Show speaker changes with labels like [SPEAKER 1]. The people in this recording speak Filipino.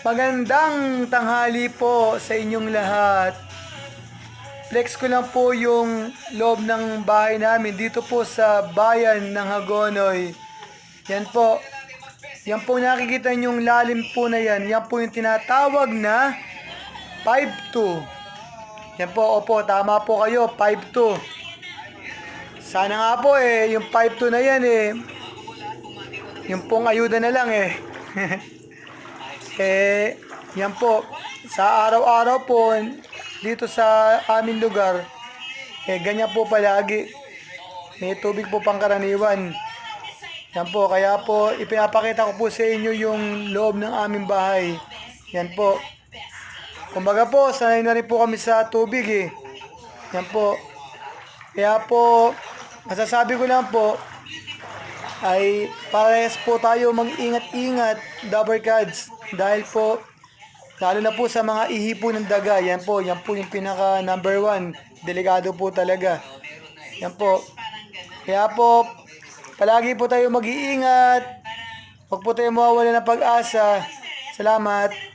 [SPEAKER 1] Magandang tanghali po sa inyong lahat. Flex ko lang po yung loob ng bahay namin dito po sa bayan ng Hagonoy. Yan po. Yan po nakikita nyong lalim po na yan. Yan po yung tinatawag na 5'2". Yan po, opo, tama po kayo, 5'2". Sana nga po yung 5'2 na yan yung pong ayuda na lang yan po, sa araw-araw po, dito sa aming lugar, ganyan po palagi. May tubig po pangkaraniwan. Yan po, kaya po, ipinapakita ko po sa inyo yung loob ng aming bahay. Yan po. Kumbaga po, sanay na rin po kami sa tubig Yan po. Kaya po, masasabi ko lang po, ay parehas po tayo mag-ingat-ingat, Dabber Cats. Dahil po, lalo na po sa mga ihi po ng daga, yan po yung pinaka number 1. Delikado po talaga. Yan po. Kaya po, palagi po tayo mag-iingat. Huwag po tayo mawawala ng pag-asa. Salamat.